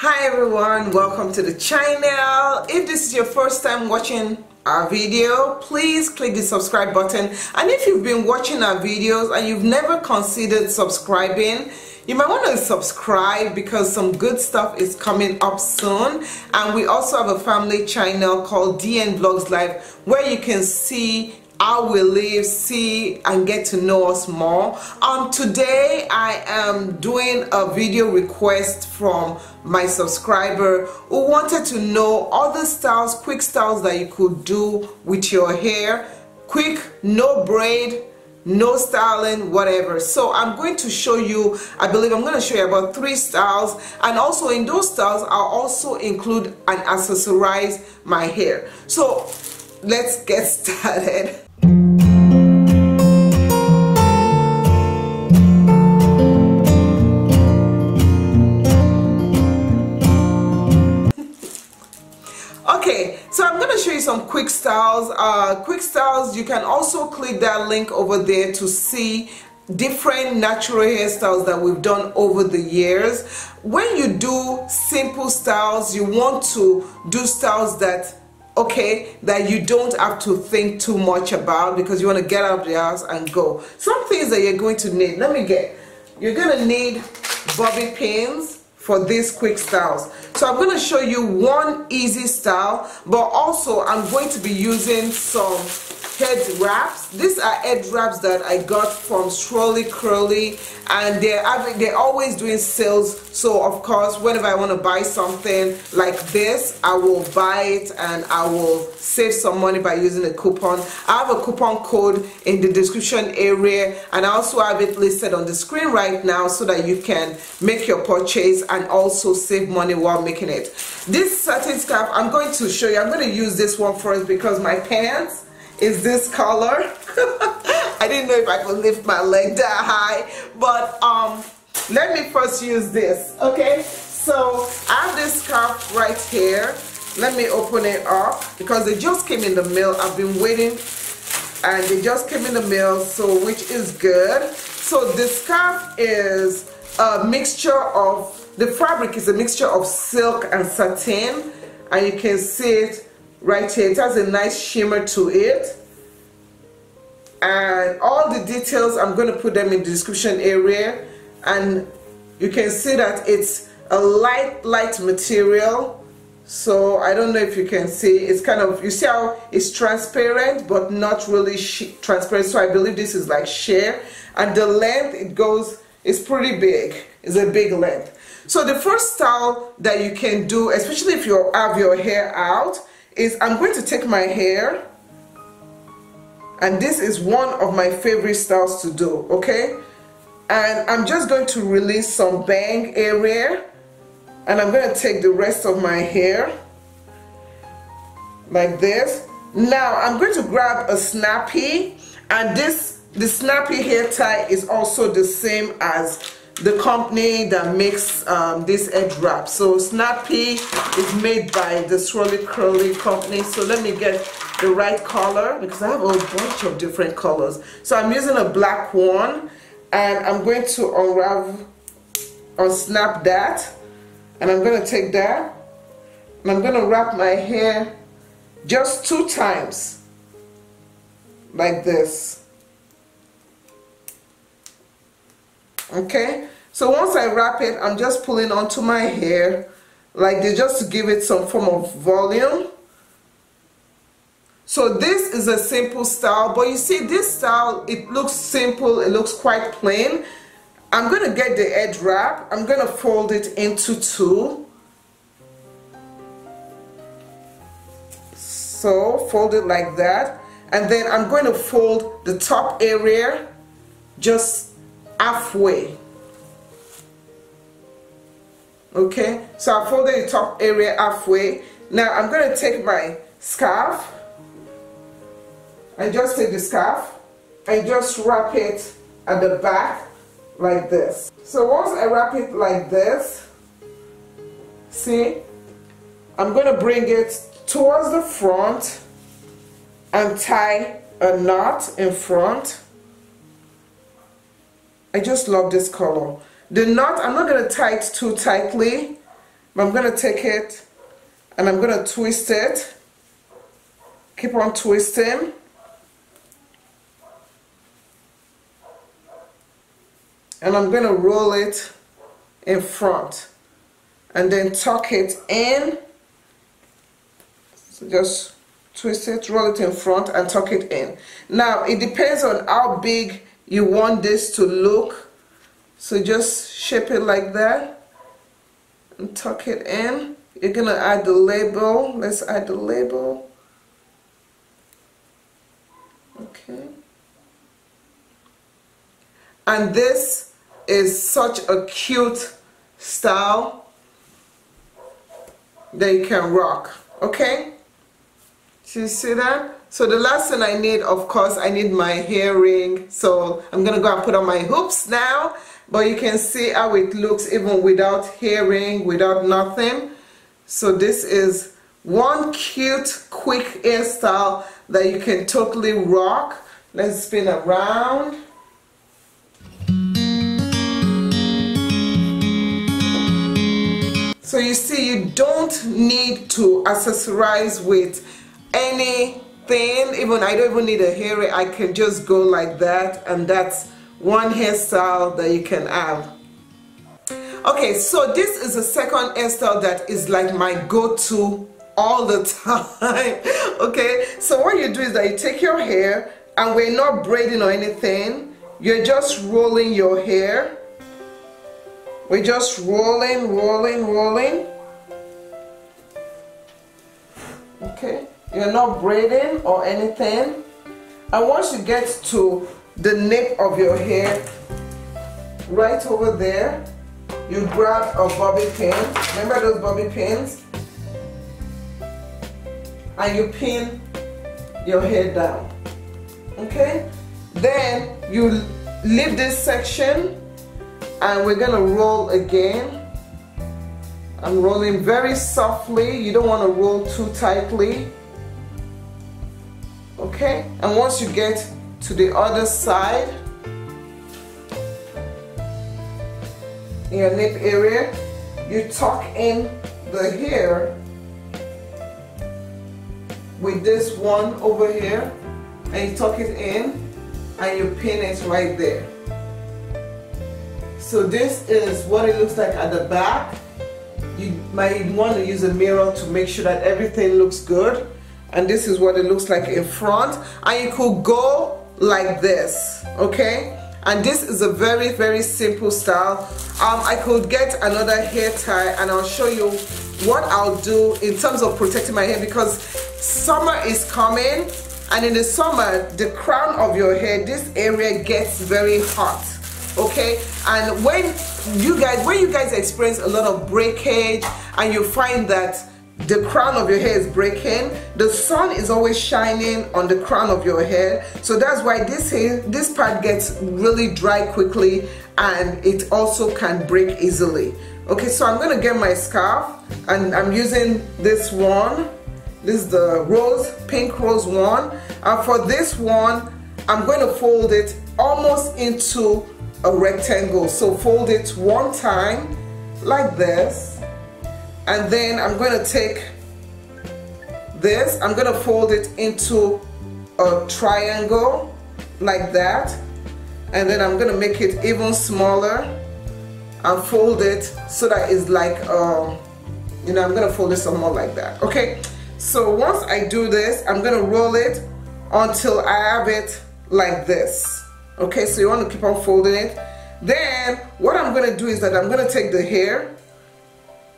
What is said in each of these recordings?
Hi everyone, welcome to the channel. If this is your first time watching our video, please click the subscribe button, and if you've been watching our videos and you've never considered subscribing, you might want to subscribe because some good stuff is coming up soon. And we also have a family channel called DN Vlogs Live where you can see how we live, see and get to know us more. Today I am doing a video request from my subscriber who wanted to know other styles, quick styles that you could do with your hair. Quick, no braid, no styling, whatever. So I'm going to show you, I believe I'm going to show you about 3 styles, and also in those styles I'll also include and accessorize my hair. So let's get started. Okay, so I'm going to show you some quick styles. You can also click that link over there to see different natural hairstyles that we've done over the years. When you do simple styles, you want to do styles that you don't have to think too much about, because you want to get out of the house and go. Some things that you're going to need, you're going to need bobby pins for these quick styles. So I'm going to show you one easy style, but also I'm going to be using some head wraps. These are head wraps that I got from Swirly Curly, and they're always doing sales. So of course, whenever I want to buy something like this, I will buy it and I will save some money by using a coupon. I have a coupon code in the description area, and I also have it listed on the screen right now so that you can make your purchase and also save money while making it. This satin scarf, I'm going to show you. I'm going to use this one first because my pants is this color. I didn't know if I could lift my leg that high, but let me first use this. Okay, so I have this scarf right here. Let me open it up because they just came in the mail. I've been waiting and they just came in the mail, so which is good. So the scarf is a mixture of, the fabric is a mixture of silk and satin, and you can see it right here. It has a nice shimmer to it, and all the details I'm going to put them in the description area, and you can see that it's a light material. So I don't know if you can see, it's kind of, you see how it's transparent but not really transparent. So I believe this is like sheer, and the length it goes is pretty big. It's a big length. So the first style that you can do, especially if you have your hair out, is I'm going to take my hair, and this is one of my favorite styles to do, okay? And I'm just going to release some bang area, and I'm going to take the rest of my hair like this. Now I'm going to grab a snappy, and the snappy hair tie is also the same as the company that makes this head wrap. So snappy is made by the Swirly Curly company. So let me get the right color because I have a bunch of different colors. So I'm using a black one, and I'm going to unsnap that, and I'm going to take that and I'm going to wrap my hair just 2 times like this. Okay, so once I wrap it, I'm just pulling onto my hair like this, just to give it some form of volume. So this is a simple style, but you see this style, it looks simple, it looks quite plain. I'm going to get the edge wrap, I'm going to fold it into 2. So fold it like that, and then I'm going to fold the top area just halfway. Okay, so I folded the top area halfway. Now I'm going to take my scarf and just take the scarf and just wrap it at the back like this. So once I wrap it like this, see, I'm going to bring it towards the front and tie a knot in front. I just love this color. The knot, I'm not going to tie it too tightly. But I'm gonna take it and I'm gonna twist it. Keep on twisting. And I'm gonna roll it in front and then tuck it in. So just twist it, roll it in front and tuck it in. Now it depends on how big you want this to look. So just shape it like that and tuck it in. You're gonna add the label. Let's add the label. Okay. And this is such a cute style that you can rock. Okay? So you see that? So the last thing I need, of course, I need my hair ring. So I'm gonna go and put on my hoops now. But you can see how it looks even without hair ring, without nothing. So this is one cute, quick hairstyle that you can totally rock. Let's spin around. So you see, you don't need to accessorize with anything. Even I don't even need a hair ring. I can just go like that, and that's one hairstyle that you can have. Okay, so this is the second hairstyle that is like my go-to all the time. Okay, so what you do is that you take your hair, and we're not braiding or anything. You're just rolling your hair. We're just rolling, rolling, rolling. Okay, you're not braiding or anything. And once you get to the nape of your hair, right over there, you grab a bobby pin. Remember those bobby pins? And you pin your hair down. Okay? Then you leave this section and we're gonna roll again. I'm rolling very softly. You don't want to roll too tightly. Okay? And once you get to the other side, in your nape area, you tuck in the hair with this one over here, and you tuck it in and you pin it right there. So this is what it looks like at the back. You might want to use a mirror to make sure that everything looks good. And this is what it looks like in front. And you could go like this, okay? And this is a very, very simple style. I could get another hair tie and I'll show you what I'll do in terms of protecting my hair, because summer is coming, and in the summer, the crown of your hair, this area gets very hot. Okay, and when you guys experience a lot of breakage and you find that the crown of your hair is breaking, the sun is always shining on the crown of your hair, so that's why this part gets really dry quickly, and it also can break easily. Okay, so I'm gonna get my scarf, and I'm using this one. This is the pink rose one, and for this one I'm going to fold it almost into a rectangle. So fold it one time like this, and then I'm going to take this, I'm going to fold it into a triangle like that, and then I'm going to make it even smaller and fold it so that it's like you know, I'm going to fold it some more like that. Okay, so once I do this, I'm going to roll it until I have it like this. Okay, so you want to keep on folding it. Then what I'm going to do is that I'm going to take the hair,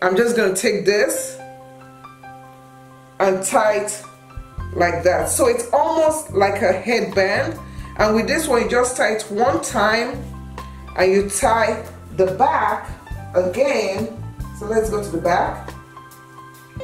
I'm just going to take this and tie it like that. So it's almost like a headband, and with this one you just tie it one time and you tie the back again. So let's go to the back.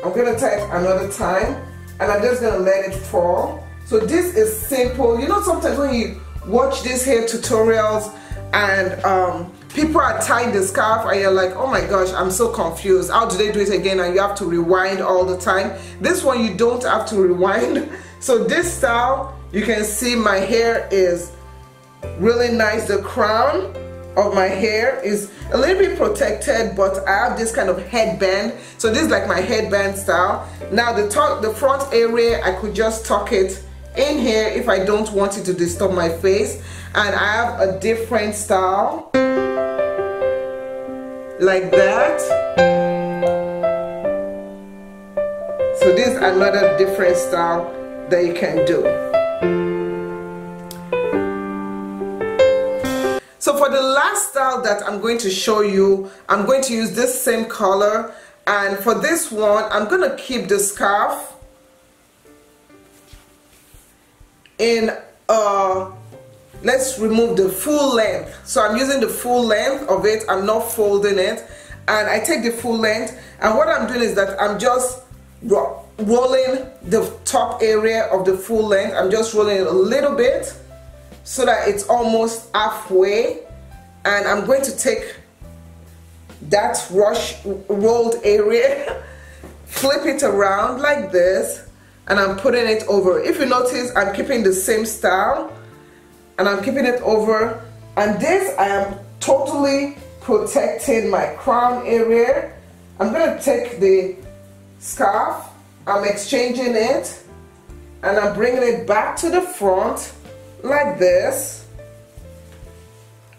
I'm going to tie it another time, and I'm just going to let it fall. So this is simple. You know, sometimes when you watch these hair tutorials and people are tying the scarf and you're like, oh my gosh, I'm so confused, how do they do it again, and you have to rewind all the time. This one you don't have to rewind. So this style, you can see my hair is really nice. The crown of my hair is a little bit protected, but I have this kind of headband. So this is like my headband style. Now the front area, I could just tuck it in here if I don't want it to disturb my face. And I have a different style like that. So this is another different style that you can do. So for the last style that I'm going to show you, I'm going to use this same color, and for this one I'm going to keep the scarf in let's remove the full length. So I'm using the full length of it, I'm not folding it, and I take the full length, and what I'm doing is that I'm just rolling the top area of the full length. I'm just rolling it a little bit so that it's almost halfway, and I'm going to take that rolled area, flip it around like this, and I'm putting it over. If you notice, I'm keeping the same style, and I'm keeping it over, and this I am totally protecting my crown area. I'm going to take the scarf, I'm exchanging it, and I'm bringing it back to the front like this,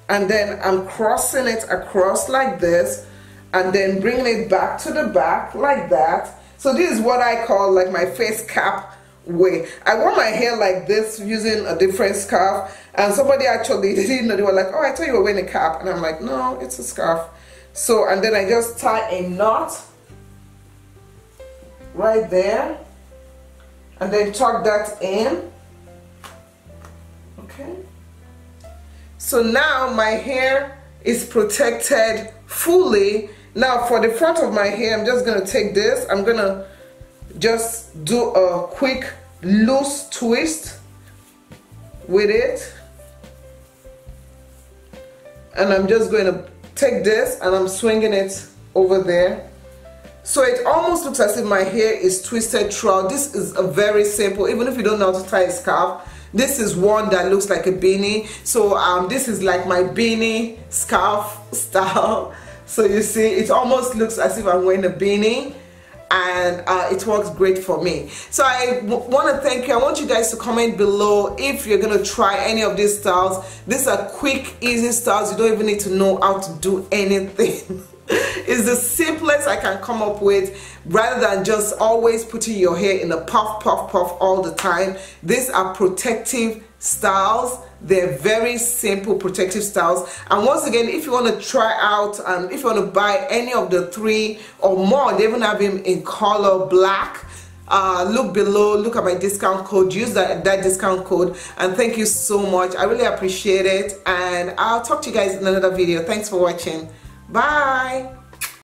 and then I'm crossing it across like this, and then bringing it back to the back like that. So this is what I call like my face cap way. I wore my hair like this using a different scarf, and somebody actually, they didn't know, they were like, oh, I thought you were wearing a cap, and I'm like, no, it's a scarf. So, and then I just tie a knot right there, and then tuck that in. Okay, so now my hair is protected fully. Now for the front of my hair, I'm just going to take this, I'm going to just do a quick loose twist with it, and I'm just going to take this and I'm swinging it over there. So it almost looks as if my hair is twisted throughout. This is a very simple, even if you don't know how to tie a scarf, this is one that looks like a beanie. So this is like my beanie scarf style. So you see, it almost looks as if I'm wearing a beanie, and it works great for me. So I want to thank you. I want you guys to comment below if you're going to try any of these styles. These are quick, easy styles. You don't even need to know how to do anything. It's the simplest I can come up with, rather than just always putting your hair in a puff, puff, puff all the time. These are protective styles. They're very simple protective styles. And once again, if you want to try out, if you want to buy any of the 3 or more, they even have them in color black. Look below, look at my discount code, use that discount code, and thank you so much. I really appreciate it, and I'll talk to you guys in another video. Thanks for watching. Bye.